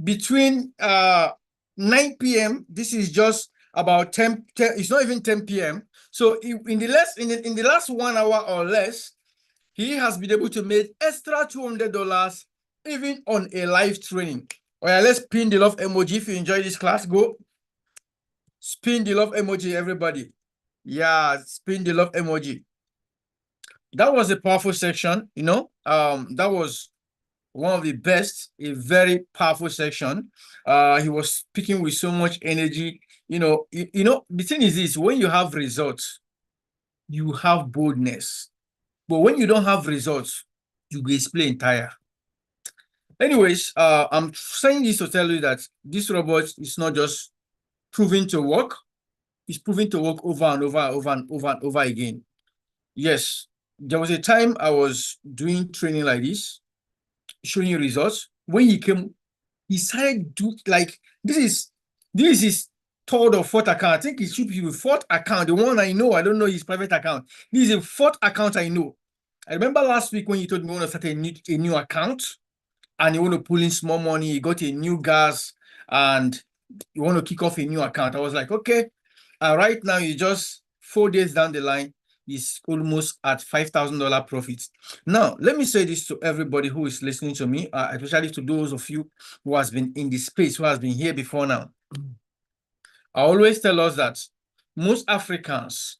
between 9 p.m. This is just about 10. It's not even 10 p.m. So in the last 1 hour or less, he has been able to make extra $200 even on a live training. All right, let's spin the love emoji. If you enjoy this class, go spin the love emoji, everybody. Yeah, spin the love emoji. That was a powerful section, you know. That was one of the best, a very powerful section. He was speaking with so much energy. You know, the thing is this: when you have results, you have boldness. But when you don't have results, you go explain tire. Anyways, I'm saying this to tell you that this robot is not just proving to work, it's proving to work over and over again. Yes, there was a time I was doing training like this, showing you results. When he came, he started do like this is his third or fourth account. I think it should be the fourth account, the one I know. I don't know his private account. This is a fourth account I know. I remember last week when you told me you want to start a new account and you want to pull in small money, you got a new gas and you want to kick off a new account. I was like, okay. Right now, you just 4 days down the line, is almost at $5,000 profit. Now, let me say this to everybody who is listening to me, especially to those of you who has been in this space, who has been here before now. I always tell us that most Africans,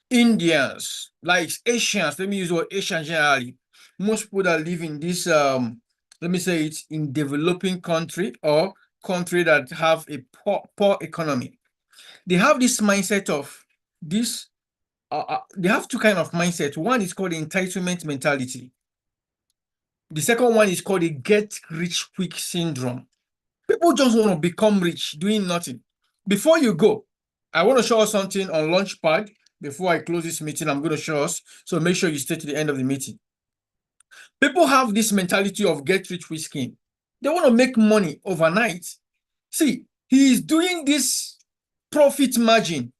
Indians, like Asians, let me use the word Asian generally, most people that live in this, let me say it, in developing country or country that have a poor economy, they have this mindset of this. They have two kind of mindset. One is called the entitlement mentality. The second one is called the get rich quick syndrome. People just want to become rich doing nothing. Before you go, I want to show us something on Launchpad. Before I close this meeting, I'm going to show us. So make sure you stay to the end of the meeting. People have this mentality of get rich quick scheme. They want to make money overnight. See, he is doing this profit margin.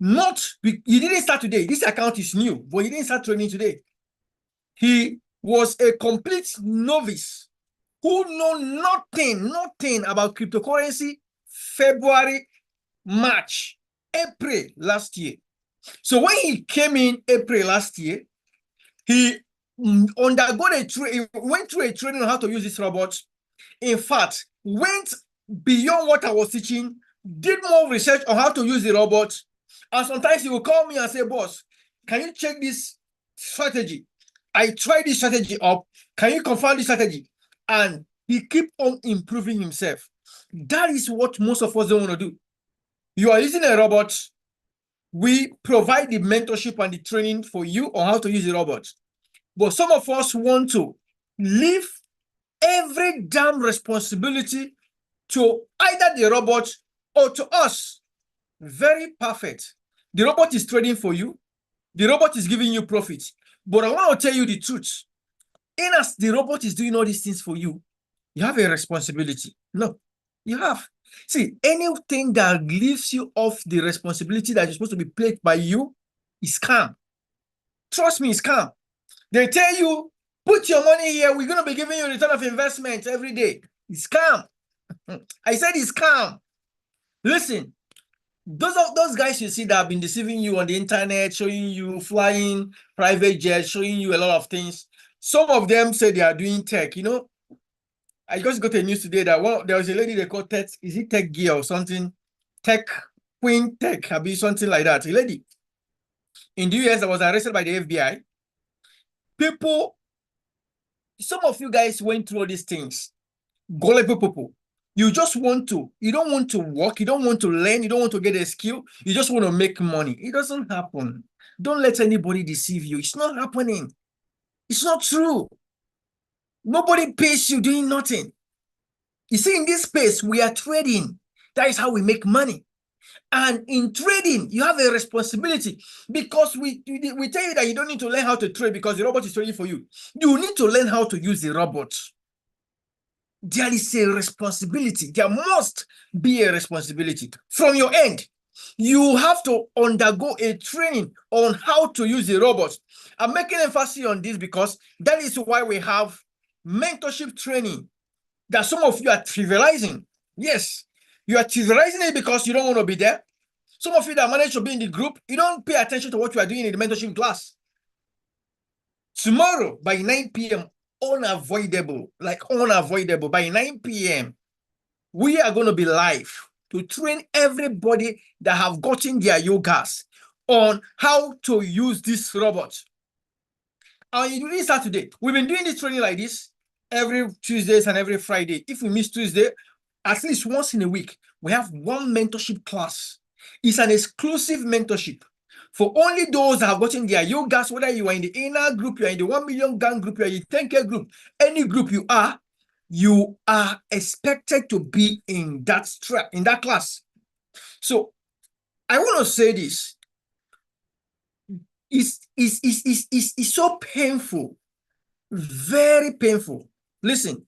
He didn't start today. This account is new, but he didn't start trading today. He was a complete novice who know nothing about cryptocurrency February, March, April last year. So when he came in April last year, he went through a training on how to use this robot. In fact, went beyond what I was teaching, did more research on how to use the robot. And sometimes he will call me and say, boss, can you check this strategy? I tried this strategy up. Can you confirm this strategy? And he keep on improving himself. That is what most of us don't want to do. You are using a robot. We provide the mentorship and the training for you on how to use the robot. But some of us want to leave every damn responsibility to either the robot or to us. Very perfect. The robot is trading for you. The robot is giving you profit. But I want to tell you the truth. In as the robot is doing all these things for you, you have a responsibility. No, you have. See, anything that leaves you off the responsibility that is supposed to be played by you is scam. Trust me, it's scam. They tell you, put your money here. We're going to be giving you a return of investment every day. It's scam. I said it's scam. Listen, those guys you see that have been deceiving you on the internet, showing you flying private jets, showing you a lot of things. Some of them say they are doing tech. You know, I just got a news today that there was a lady they called Tech. Is it Tech Gear or something? Tech Queen Tech, be something like that. A lady in the US that was arrested by the FBI. People, some of you guys went through all these things. Gullible people. You don't want to work, you don't want to learn, you don't want to get a skill, you just want to make money. It doesn't happen. Don't let anybody deceive you. It's not happening. It's not true. Nobody pays you doing nothing. You see, in this space, we are trading. That is how we make money. And in trading, you have a responsibility because we tell you that you don't need to learn how to trade because the robot is trading for you. You need to learn how to use the robot. There is a responsibility. There must be a responsibility from your end. You have to undergo a training on how to use the robot. I'm making emphasis on this because that is why we have mentorship training that some of you are trivializing. Yes, you are trivializing it because you don't want to be there. Some of you that manage to be in the group, you don't pay attention to what you are doing in the mentorship class. Tomorrow by 9 p.m., unavoidable by 9 p.m. we are going to be live to train everybody that have gotten their yogas on how to use this robot. And you didn't start today. We've been doing this training like this every Tuesdays and every Friday. If we miss Tuesday, at least once in a week, we have one mentorship class. It's an exclusive mentorship for only those that have gotten their yogas, whether you are in the inner group, you are in the 1 million gang group, you are in the 10K group, any group you are expected to be in that class. So I want to say this. It's so painful, very painful. Listen,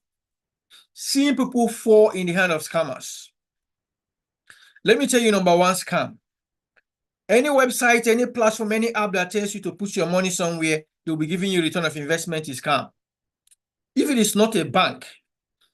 seeing people fall in the hand of scammers. Let me tell you number one scam. Any website, any platform, any app that tells you to put your money somewhere, they'll be giving you return of investment is scam. If it is not a bank,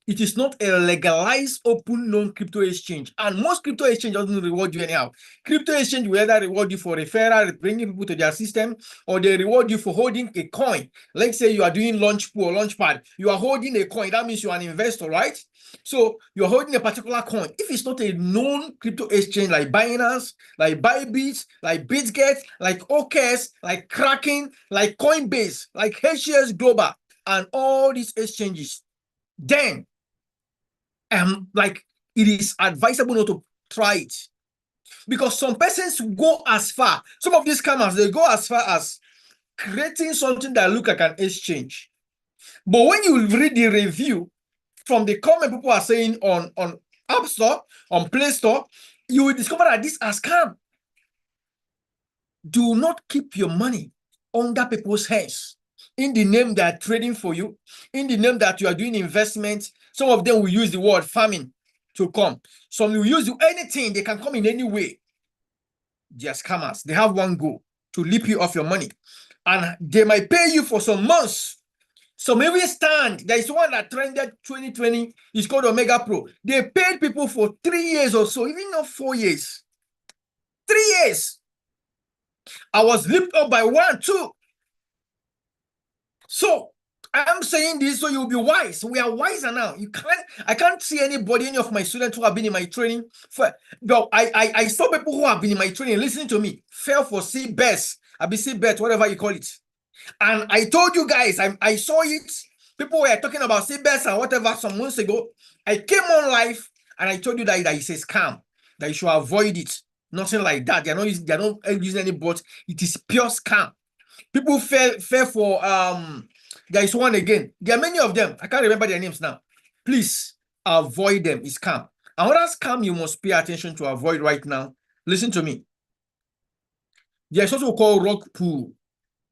it is not a legalized open known crypto exchange. And most crypto exchange doesn't reward you anyhow. Crypto exchange will either reward you for referral, bringing people to their system, or they reward you for holding a coin. Let's say you are doing Launchpool or Launchpad. You are holding a coin. That means you are an investor, right? So you're holding a particular coin. If it's not a known crypto exchange like Binance, like Bybit, like BitGet, like OKS, like Kraken, like Coinbase, like HCS Global, and all these exchanges, then like it is advisable not to try it, because some persons go as far. Some of these scammers, they go as far as creating something that look like an exchange. But when you read the review from the comment people are saying on App Store, on Play Store, you will discover that this are scam. Do not keep your money under people's hands in the name they are trading for you, in the name that you are doing investment. Some of them will use the word farming to come. Some will use anything. They can come in any way. They are scammers. They have one goal: to leap you off your money. And they might pay you for some months. Some even stand. There is one that trended 2020. It's called Omega Pro. They paid people for 3 years or so, even not 4 years. 3 years. I was leaped up by 1, 2. So I'm saying this so you'll be wise. We are wiser now. I can't see anybody, any of my students who have been in my training. I saw people who have been in my training listening to me fell for CBES, CBET, whatever you call it. And I told you guys, I saw it. People were talking about CBES and whatever some months ago. I came on live and I told you that it's a scam, that you should avoid it. Nothing like that. They're not using any bots. It is pure scam. People fell for there is one again. There are many of them. I can't remember their names now. Please avoid them. It's scam. Another scam you must pay attention to avoid right now. Listen to me. There's also called rug pull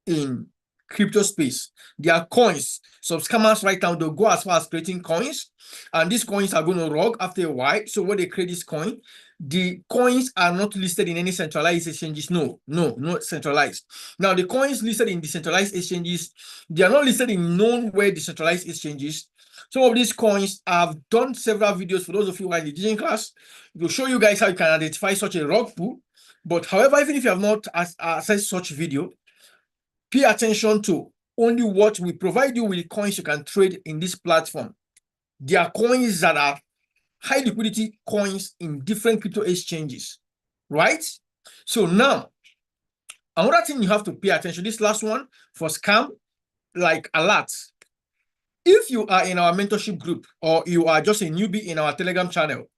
in crypto space. There are coins. Some scammers right now, they'll go as far as creating coins, and these coins are going to rug after a while. So when they create this coin, the coins are not listed in any centralized exchanges. No, not centralized. Now, the coins listed in decentralized exchanges, they are not listed in known where decentralized exchanges. Some of these coins, I've done several videos for those of you who are in the teaching class. It will show you guys how you can identify such a rug pull. But however, even if you have not accessed such video, pay attention to only what we provide you with coins you can trade in this platform. There are coins that are high liquidity coins in different crypto exchanges, right? So now, another thing you have to pay attention, this last one for scam, like alert. If you are in our mentorship group or you are just a newbie in our Telegram channel,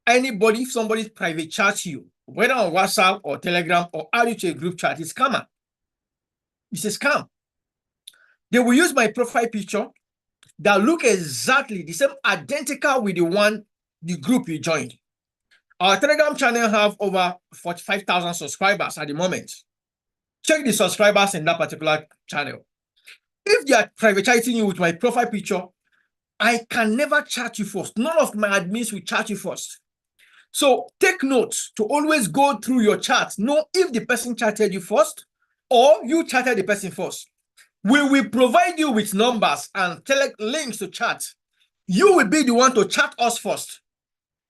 if somebody private chats you, whether on WhatsApp or Telegram or add you to a group chat, it's scammer. It's a scam. They will use my profile picture that look exactly the same, identical with the group you joined. Our Telegram channel have over 45,000 subscribers at the moment. Check the subscribers in that particular channel. If they are private chatting you with my profile picture, I can never chat you first. None of my admins will chat you first. So take note to always go through your chat. Know if the person chatted you first or you chatted the person first. We will provide you with numbers and links to chat. You will be the one to chat us first.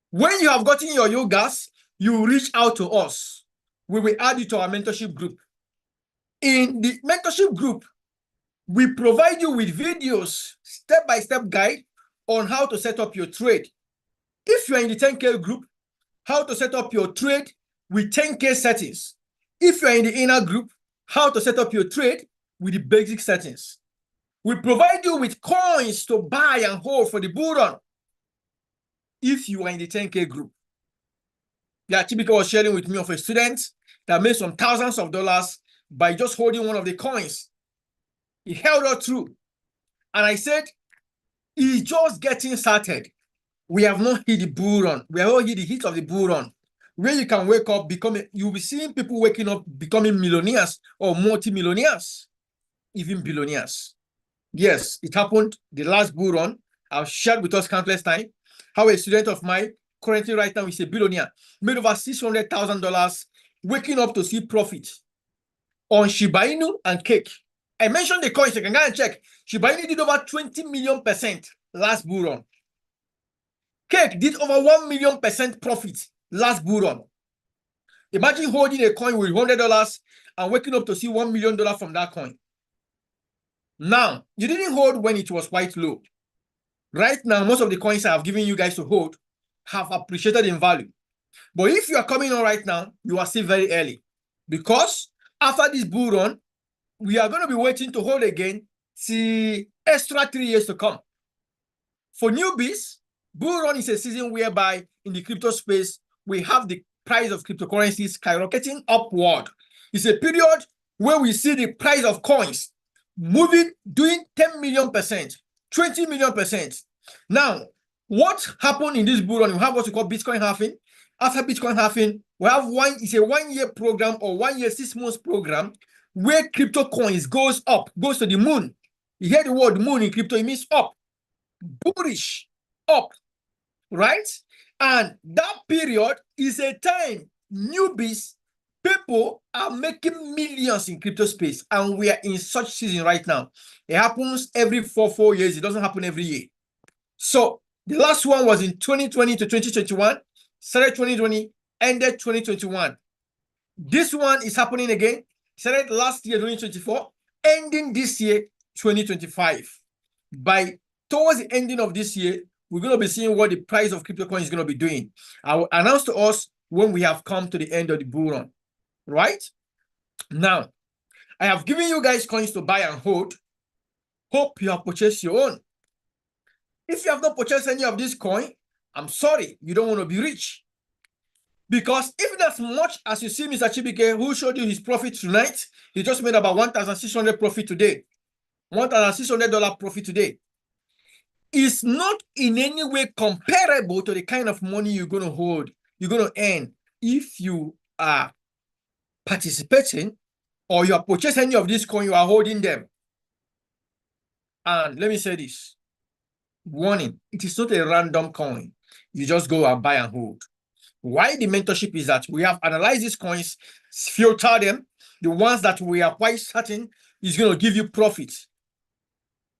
When you have gotten your yogas, you reach out to us. We will add you to our mentorship group. In the mentorship group, we provide you with videos, step-by-step guide on how to set up your trade. If you're in the 10K group, how to set up your trade with 10K settings. If you're in the inner group, how to set up your trade with the basic settings. We provide you with coins to buy and hold for the bull run. If you are in the 10K group, Typical was sharing with me of a student that made some thousands of dollars by just holding one of the coins. He held her through. And I said, he's just getting started. We have not hit the bull run. We have not hit the heat of the bull run, where you can wake up, you'll be seeing people waking up, becoming millionaires or multi-millionaires, even billionaires. Yes, it happened the last bull run. I've shared with us countless times how a student of mine, currently right now is a billionaire, made over $600,000, waking up to see profit on Shiba Inu and cake. I mentioned the coins. You can go and check. Shiba Inu did over 20 million% last bull run. Cake did over 1 million% profit last bull run. Imagine holding a coin with $100 and waking up to see $1 million from that coin. Now, you didn't hold when it was quite low. Right now, most of the coins I have given you guys to hold have appreciated in value. But if you are coming on right now, you are still very early. Because after this bull run, we are going to be waiting to hold again till extra 3 years to come. For newbies, bull run is a season whereby in the crypto space, we have the price of cryptocurrencies skyrocketing upward. It's a period where we see the price of coins moving, doing 10 million%, 20 million%. Now, what happened in this bull run? We have what we call Bitcoin halving. After Bitcoin halving, we have it's a 1 year program or 1 year, 6 months program where crypto coins goes up, goes to the moon. You hear the word moon in crypto, it means up, bullish, up, right? And that period is a time newbies, people are making millions in crypto space, and we are in such season right now. It happens every 4 years. It doesn't happen every year. So the last one was in 2020 to 2021, started 2020, ended 2021. This one is happening again, started last year, 2024, ending this year, 2025. By towards the ending of this year, we're going to be seeing what the price of crypto coin is going to be doing. I will announce to us when we have come to the end of the bull run, right? Now, I have given you guys coins to buy and hold. Hope you have purchased your own. If you have not purchased any of this coin, I'm sorry, you don't want to be rich. Because even as much as you see Mr. Chibike, who showed you his profit tonight, he just made about 1,600 profit today. $1,600 profit today. Is not in any way comparable to the kind of money you're going to hold, you're going to earn if you are participating or you are purchasing any of these coins, you are holding them. And let me say this, warning, it is not a random coin. You just go and buy and hold. Why the mentorship is that we have analyzed these coins, filtered them, the ones that we are quite certain is going to give you profit,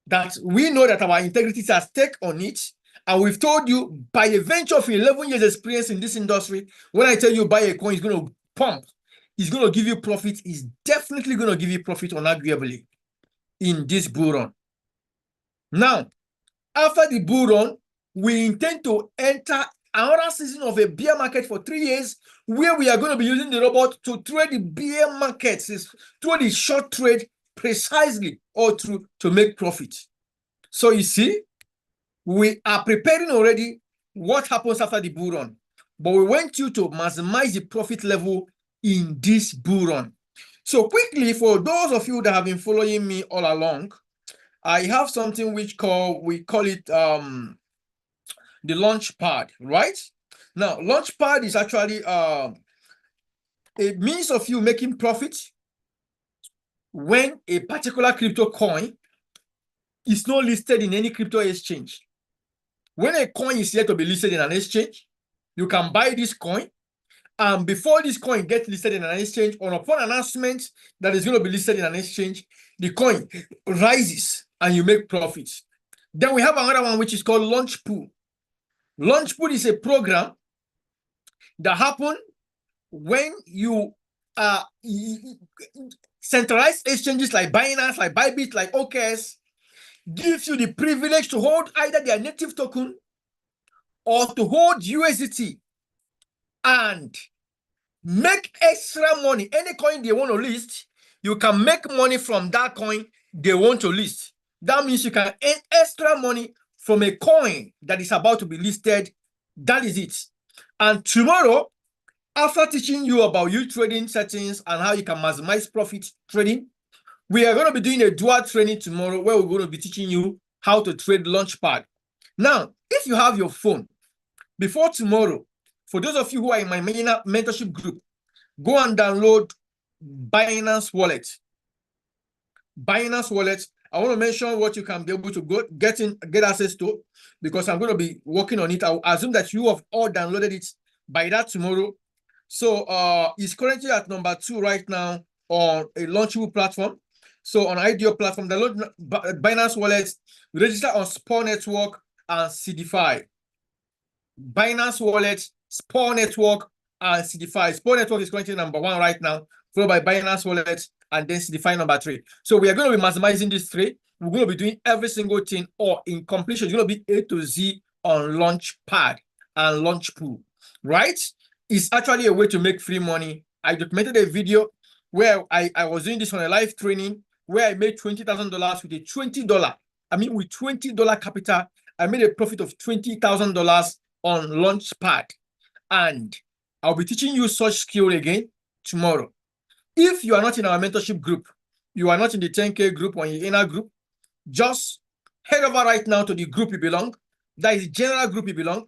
that we know that our integrity is at stake on it. And we've told you by a venture of 11 years experience in this industry, when I tell you buy a coin, it's going to pump, it's going to give you profit, it's definitely going to give you profit unarguably in this bull run. Now, after the bull run, we intend to enter another season of a bear market for 3 years, where we are going to be using the robot to trade the bear markets, through the short trade precisely, or to make profit. So you see, we are preparing already what happens after the bull run, but we want you to maximize the profit level in this bull run. So quickly, for those of you that have been following me all along, I have something which we call it the launch pad, right? Now, launch pad is actually a means of you making profit when a particular crypto coin is not listed in any crypto exchange. When a coin is yet to be listed in an exchange, you can buy this coin, and before this coin gets listed in an exchange, or upon announcement that is going to be listed in an exchange, the coin rises and you make profits. Then we have another one which is called launch pool. Launch pool is a program that happens when you centralized exchanges like Binance, like Bybit, like OKS, gives you the privilege to hold either their native token or to hold USDT and make extra money. Any coin they want to list, you can make money from that coin they want to list. That means you can earn extra money from a coin that is about to be listed. That is it. And tomorrow, after teaching you about UTrading settings and how you can maximize profit trading, we are going to be doing a dual training tomorrow where we're going to be teaching you how to trade Launchpad. Now, if you have your phone, before tomorrow, for those of you who are in my mentorship group, go and download Binance Wallet. Binance Wallet. I want to mention what you can be able to get access to, because I'm going to be working on it. I'll assume that you have all downloaded it by that tomorrow. So it's currently at number 2 right now on a launchable platform. So on ideal platform, download Binance Wallet, register on Spore Network and CDFI. Binance Wallet, Spore Network, and CDFI. Spore Network is currently number 1 right now, followed by Binance Wallet, and then CDFI number 3. So we are going to be maximizing these 3. We're going to be doing every single thing, or in completion, it's going to be A to Z on Launchpad and Launchpool, right? It's actually a way to make free money. I documented a video where I was doing this on a live training where I made $20,000 with a with $20 capital. I made a profit of $20,000 on Launchpad, and I'll be teaching you such skill again tomorrow. If you are not in our mentorship group, you are not in the 10K group or in the inner group, just head over right now to the group you belong. That is the general group you belong.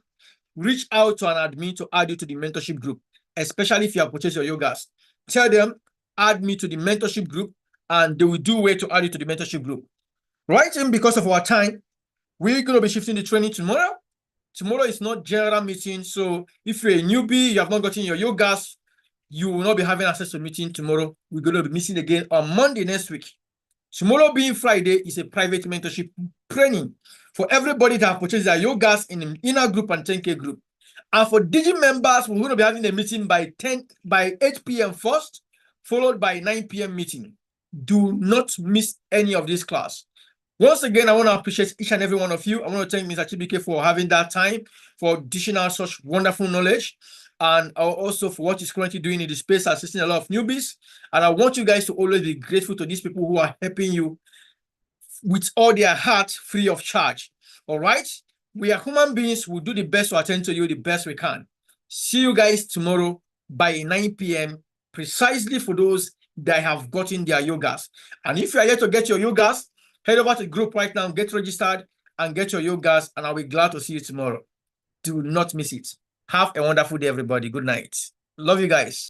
Reach out to an admin to add you to the mentorship group, especially if you have purchased your yogas. Tell them, add me to the mentorship group, and they will do a way to add you to the mentorship group. Right? And because of our time, we're going to be shifting the training tomorrow. Tomorrow is not general meeting, so if you're a newbie, you have not gotten your yogas, you will not be having access to meeting tomorrow. We're going to be meeting again on Monday next week. Tomorrow being Friday is a private mentorship training for everybody that have purchased their yogas in the inner group and 10K group. And for Digi members, we're going to be having a meeting by 8 p.m. first, followed by 9 p.m. meeting. Do not miss any of this class. Once again, I want to appreciate each and every one of you. I want to thank Mr. Chibike for having that time, for dishing out such wonderful knowledge, and also for what he's currently doing in the space, assisting a lot of newbies. And I want you guys to always be grateful to these people who are helping you with all their heart, free of charge. All right? We are human beings. We'll do the best to attend to you the best we can. See you guys tomorrow by 9 p.m. precisely for those that have gotten their yogas. And if you are yet to get your yogas, head over to the group right now, get registered, and get your yogas, and I'll be glad to see you tomorrow. Do not miss it. Have a wonderful day, everybody. Good night. Love you guys.